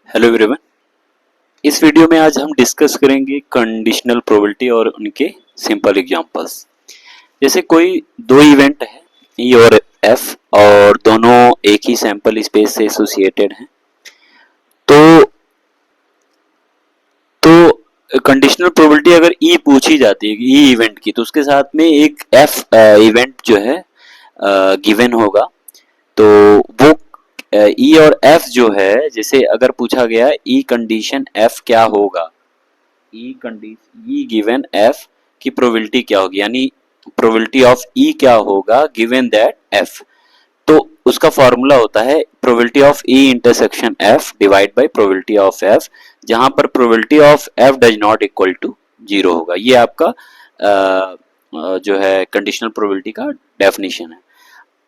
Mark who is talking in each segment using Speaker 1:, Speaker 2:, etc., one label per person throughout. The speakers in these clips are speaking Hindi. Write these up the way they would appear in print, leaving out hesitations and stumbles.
Speaker 1: Hello everyone. इस वीडियो में आज हम डिस्कस करेंगे कंडीशनल प्रोबेबिलिटी और उनके सिंपल एग्जांपल्स। जैसे कोई दो इवेंट है ई और एफ और दोनों एक ही सैंपल स्पेस से एसोसिएटेड हैं। तो कंडीशनल प्रोबेबिलिटी अगर ई पूछी जाती है ई इवेंट की, तो उसके साथ में एक एफ इवेंट जो है गिवन होगा। तो वो ई और एफ जो है, जैसे अगर पूछा गया ई कंडीशन एफ क्या होगा, ई गिवन एफ की प्रोबेबिलिटी क्या होगी, यानी प्रोबेबिलिटी ऑफ ई क्या होगा गिवन दैट एफ। तो उसका फॉर्मूला होता है probability of E intersection F divide by probability of F, जहां पर probability of F does not equal to zero होगा। ये आपका जो है कंडीशनल प्रोबेबिलिटी का डेफिनेशन है।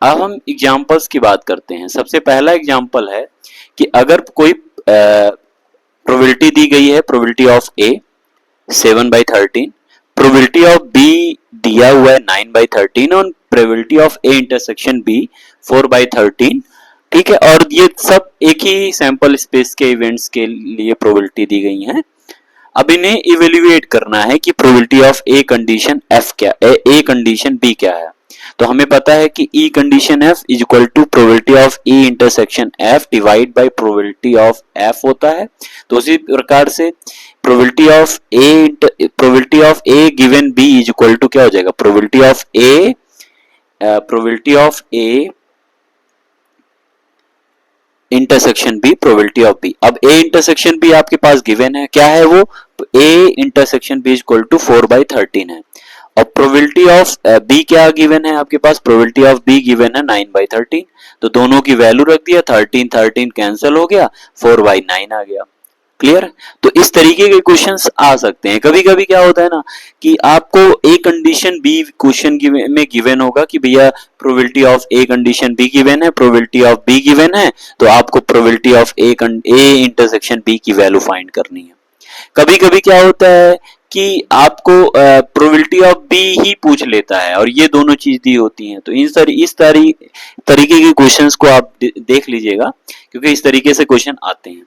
Speaker 1: अब हम एग्जांपल्स की बात करते हैं। सबसे पहला एग्जांपल है कि अगर कोई प्रोबेबिलिटी दी गई है, probability of A 7/13, probability of B दिया हुआ है 9/13 और probability of A intersection B 4/13। ठीक है, और ये सब एक ही सैंपल स्पेस के इवेंट्स के लिए प्रोबेबिलिटी दी गई हैं। अब इन्हें इवेल्युएट करना है कि probability of A condition F क्या है, ए कंडीशन बी क्या है। तो हमें पता है कि E condition F is equal to probability of E intersection F divide by probability of F होता है। तो उसी प्रकार से probability of A given B is equal to क्या हो जाएगा, probability of A intersection B probability of B. अब ए इंटरसेक्शन बी आपके पास गिवन है, क्या है वो, A intersection B is equal to 4/13 है। और प्रोबेबिलिटी ऑफ बी क्या गिवन है आपके पास, प्रोबेबिलिटी ऑफ बी गिवन है 9/13। तो दोनों की वैल्यू रख दिया, 13 कैंसिल हो गया, 4/9 आ गया। क्लियर। तो इस तरीके के क्वेश्चंस आ सकते हैं। कभी कभी क्या होता है ना कि आपको ए कंडीशन बी क्वेश्चन में गिवन होगा कि भैया probability of A condition B given है, प्रोबेबिलिटी ऑफ बी गिवन है, तो आपको probability of A intersection B की वैल्यू फाइंड करनी है। कभी कभी क्या होता है कि आपको प्रोबेबिलिटी ऑफ बी ही पूछ लेता है और ये दोनों चीज दी होती हैं। तो इस तरीके के क्वेश्चंस को आप देख लीजिएगा, क्योंकि इस तरीके से क्वेश्चन आते हैं।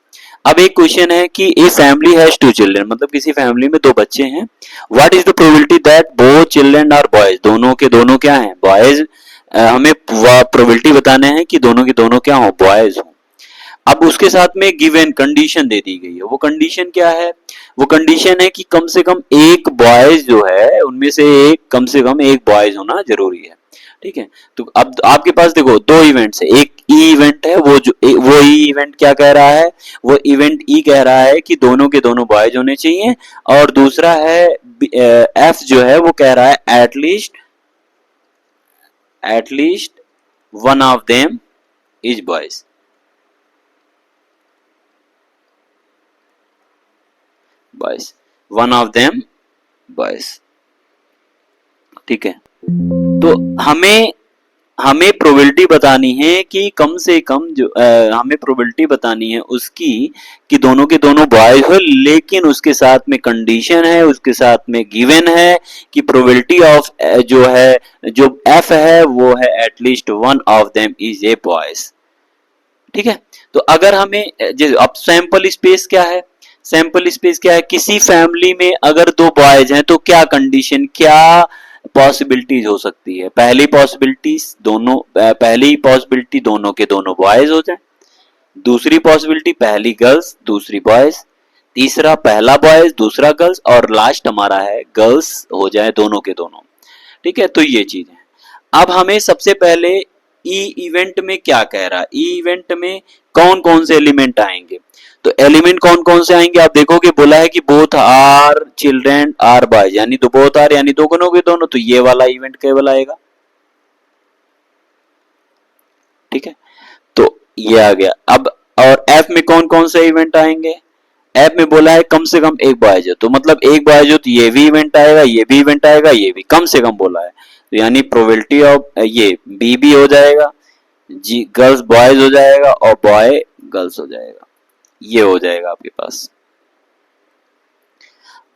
Speaker 1: अब एक क्वेश्चन है कि ए फैमिली हैज 2 चिल्ड्रन, मतलब किसी फैमिली में 2 बच्चे हैं। What is the probability that both children are boys, दोनों के दोनों क्या हैं, बॉयज। हमें प्रोबेबिलिटी बताने हैं कि दोनों के दोनों क्या हो, बॉयज हो। अब उसके साथ में गिवन कंडीशन दे दी गई है। वो कंडीशन क्या है, वो कंडीशन है कि कम से कम एक बॉयज जो है उनमें से कम से कम एक बॉयज होना जरूरी है। ठीक है, तो अब आपके पास देखो 2 इवेंट्स है, एक ई इवेंट है, वो ई इवेंट क्या कह रहा है, वो इवेंट ई कह रहा है कि दोनों के दोनों बॉयज होने चाहिए। और दूसरा है एफ जो है वो कह रहा है at least one of them is boys. Boys, one of them boys. ठीक है, तो हमें प्रोबेबिलिटी बतानी है कि कम से कम जो हमें प्रोबेबिलिटी बतानी है उसकी कि दोनों के दोनों बॉयज हो, लेकिन उसके साथ में कंडीशन है, उसके साथ में गिवन है कि प्रोबेबिलिटी ऑफ जो है, जो एफ है वो है at least one of them is a boys. ठीक है, तो अगर हमें अब सैंपल स्पेस क्या है, सैंपल स्पेस क्या है, किसी फैमिली में अगर 2 बॉयज हैं तो क्या कंडीशन, क्या पॉसिबिलिटीज हो सकती है। पहली पॉसिबिलिटी दोनों के दोनों बॉयज हो जाए, दूसरी पॉसिबिलिटी पहली गर्ल्स दूसरी बॉयज, तीसरा पहला बॉयज दूसरा गर्ल्स, और लास्ट हमारा है गर्ल्स हो जाए दोनों के दोनों। ठीक है, तो ये चीज है। अब हमें सबसे पहले ई इवेंट में क्या कह रहा है, ई इवेंट में कौन कौन से एलिमेंट आएंगे। तो एलिमेंट कौन कौन से आएंगे आप देखोगे, बोला है कि both are children are boys, यानी तो बोथ आर यानी दोनों के दोनों, तो ये वाला इवेंट केवल आएगा। ठीक है, तो ये आ गया। अब और एफ में कौन कौन से इवेंट आएंगे, एफ में बोला है कम से कम एक बॉयज हो, तो मतलब एक बॉयज हो तो ये भी इवेंट आएगा, ये भी इवेंट आएगा, ये भी कम से कम बोला है, तो यानी प्रोबेबिलिटी ऑफ ये बी भी हो जाएगा, जी गर्ल्स बॉयज हो जाएगा और बॉय गर्ल्स हो जाएगा, ये हो जाएगा आपके पास।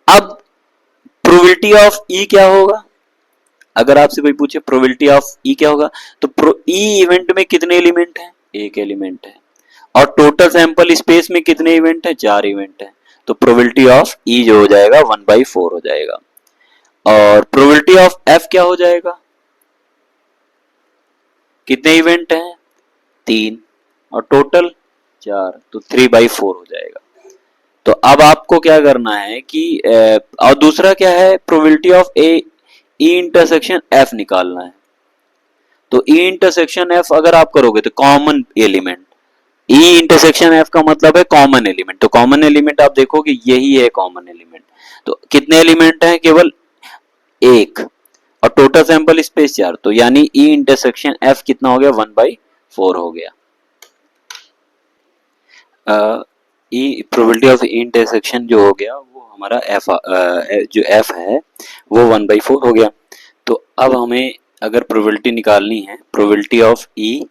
Speaker 1: अब प्रोबेबिलिटी ऑफ ई क्या होगा, अगर आपसे कोई पूछे प्रोबेबिलिटी ऑफ ई क्या होगा, तो ई इवेंट में कितने एलिमेंट हैं, एक एलिमेंट है। और टोटल सैंपल स्पेस में कितने इवेंट है, 4 इवेंट है, तो प्रोबेबिलिटी ऑफ ई जो हो जाएगा 1/4 हो जाएगा। और प्रोबेबिलिटी ऑफ एफ क्या हो जाएगा, कितने इवेंट हैं, 3 और टोटल 4, तो 3/4 हो जाएगा। तो अब आपको क्या करना है कि और दूसरा क्या है, probability of A E intersection F निकालना है। तो ई इंटरसेक्शन एफ अगर आप करोगे तो कॉमन एलिमेंट, ई इंटरसेक्शन एफ का मतलब है कॉमन एलिमेंट, तो कॉमन एलिमेंट आप देखोगे यही है कॉमन एलिमेंट। तो कितने एलिमेंट हैं, केवल एक, और टोटल सैंपल स्पेस 4, तो यानी ई इंटरसेक्शन एफ कितना हो गया, 1/4 हो गया। ई प्रोबेबिलिटी ऑफ इंटरसेक्शन जो हो गया वो हमारा एफ जो एफ है वो 1/4 हो गया। तो अब हमें अगर प्रोबेबिलिटी निकालनी है, probability of E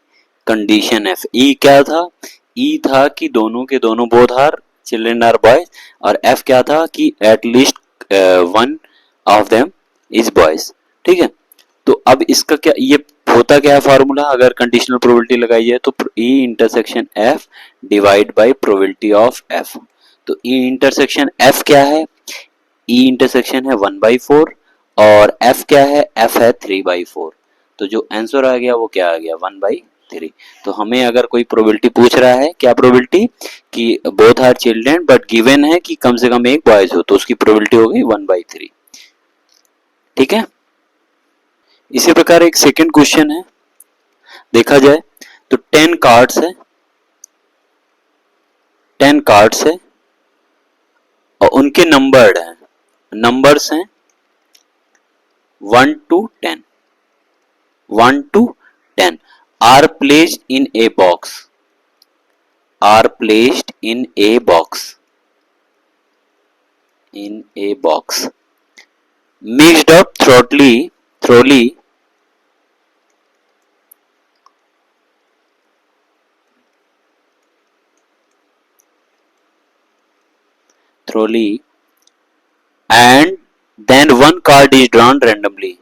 Speaker 1: condition F, E क्या था, ई था कि दोनों के दोनों both are children are boys, और एफ क्या था कि at least one of them is boys. ठीक है, तो अब इसका क्या, ये होता क्या है फार्मूला, अगर कंडीशनल प्रोबेबिलिटी लगाई है तो ई intersection F divide by probability of F. तो ई इंटरसेक्शन एफ क्या है, ई इंटरसेक्शन है 1/4 और एफ क्या है, एफ है 3/4। तो जो आंसर आ गया वो क्या आ गया, 1/3। तो हमें अगर कोई प्रोबेबिलिटी पूछ रहा है, क्या प्रोबेबिलिटी कि both are children but given है कि कम से कम एक बॉयज हो, तो उसकी प्रोबेबिलिटी हो गई 1/3। ठीक है, इसी प्रकार एक सेकंड क्वेश्चन है, देखा जाए तो 10 कार्ड्स है, 10 कार्ड्स है और उनके नंबर्ड हैं, नंबर्स हैं 1 to 10, 1 to 10 are placed in a box, are placed in a box, in a box mixed up thoroughly and then one card is drawn randomly.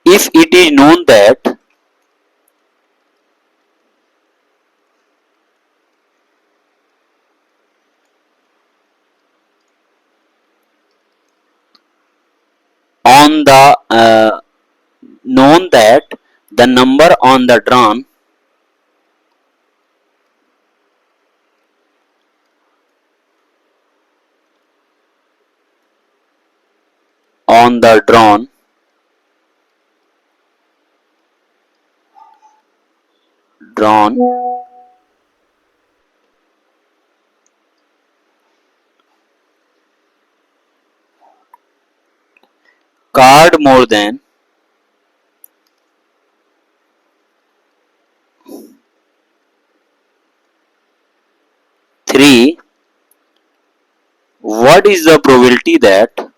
Speaker 1: If it is known that on the known that the number on the drawn on the drawn card more than 3, what is the probability that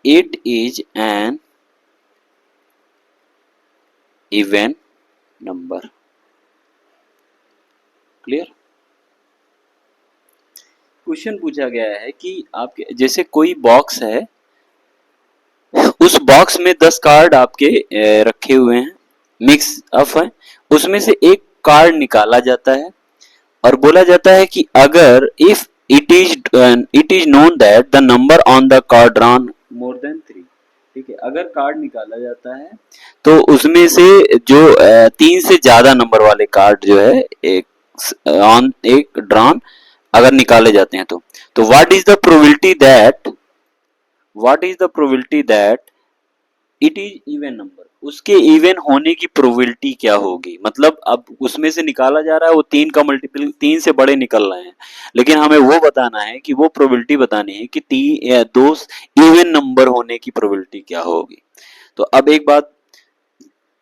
Speaker 1: it is an even number? Clear, question पूछा गया है कि आपके जैसे कोई बॉक्स है, उस बॉक्स में 10 कार्ड आपके रखे हुए हैं, मिक्स अप है, उसमें से एक कार्ड निकाला जाता है और बोला जाता है कि अगर if it is known that the number on the card drawn more than 3। ठीक है, अगर कार्ड निकाला जाता है तो उसमें से जो 3 से ज्यादा नंबर वाले कार्ड जो है एक ड्रॉन अगर निकाले जाते हैं तो what is the probability that it is even number, उसके इवन होने की प्रोबेबिलिटी क्या होगी। मतलब अब उसमें से निकाला जा रहा है वो 3 का मल्टीपल 3 से बड़े निकल रहे हैं, लेकिन हमें वो बताना है कि वो प्रोबेबिलिटी बतानी है कि 2 इवन नंबर होने की प्रोबेबिलिटी क्या होगी। तो अब एक बात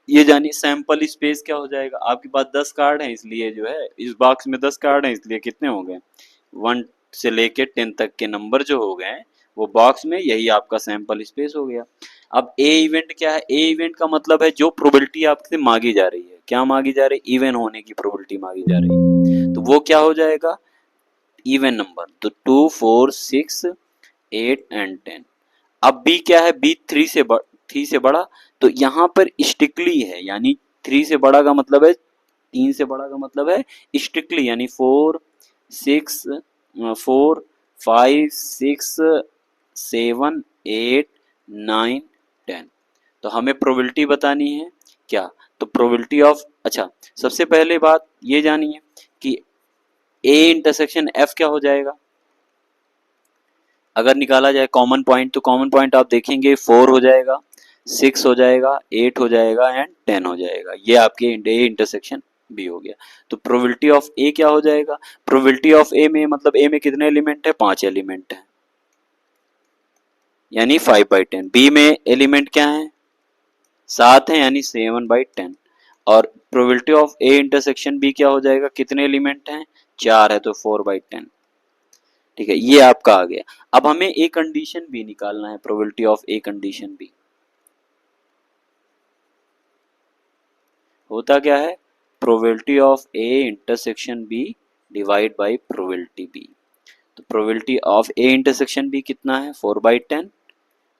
Speaker 1: ये जानिए, सैंपल स्पेस क्या हो जाएगा, आपके पास 10 कार्ड हैं इसलिए जो है इस बॉक्स में 10 कार्ड हैं इसलिए कितने हो गए, 1 से लेके 10 तक के नंबर जो हो गए वो बॉक्स में, यही आपका सैंपल स्पेस हो गया। अब ए इवेंट क्या है? ए इवेंट का मतलब है जो प्रोबेबिलिटी आपसे मांगी जा रही है। क्या मांगी जा रही है? इवन होने की प्रोबेबिलिटी मांगी जा रही है। तो वो क्या हो जाएगा? Even number. तो 2, 4, 6, 8 एंड 10। अब बी क्या है? बी 3 से बड़ा। तो यहाँ पर स्ट्रिक्टली है, यानी 3 से बड़ा का मतलब है, 3 से बड़ा का मतलब है स्ट्रिक्टली, यानी 4, 6, 4, 5, 6, 7, 8, 9, 10। तो हमें प्रोबेबिलिटी बतानी है क्या? तो प्रोबेबिलिटी ऑफ, अच्छा सबसे पहले बात ये जानिए कि ए इंटरसेक्शन एफ क्या हो जाएगा। अगर निकाला जाए कॉमन पॉइंट, तो कॉमन पॉइंट आप देखेंगे 4 हो जाएगा, 6 हो जाएगा, 8 हो जाएगा एंड 10 हो जाएगा। ये आपके ए इंटरसेक्शन बी हो गया। तो प्रोबेबिलिटी ऑफ ए क्या हो जाएगा? प्रोबेबिलिटी ऑफ ए में मतलब ए में कितने एलिमेंट है? 5 एलिमेंट है, यानी 5/10। बी में एलिमेंट क्या है? 7 है, यानी 7/10। और probability of A intersection B क्या हो जाएगा? कितने एलिमेंट हैं? 4 है, तो 4/10। ठीक है, ये आपका आ गया। अब हमें ए कंडीशन बी निकालना है, probability of A condition B. होता क्या है? Probability of A intersection B divide by probability B. तो probability of A intersection B कितना है? 4/10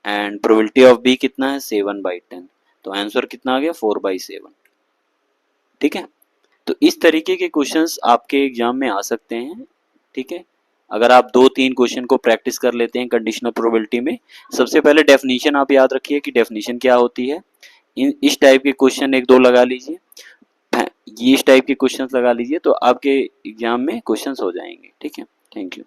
Speaker 1: एंड प्रोबेबिलिटी ऑफ बी कितना है? 7/10। तो आंसर कितना आ गया? 4/7। ठीक है, तो इस तरीके के क्वेश्चंस आपके एग्जाम में आ सकते हैं। ठीक है, अगर आप 2-3 क्वेश्चन को प्रैक्टिस कर लेते हैं कंडीशनल प्रोबेबिलिटी में। सबसे पहले डेफिनेशन आप याद रखिए कि डेफिनेशन क्या होती है। इस टाइप के क्वेश्चन 1-2 लगा लीजिए, ये इस टाइप के क्वेश्चंस लगा लीजिए, तो आपके एग्जाम में क्वेश्चंस हो जाएंगे। ठीक है, थैंक यू।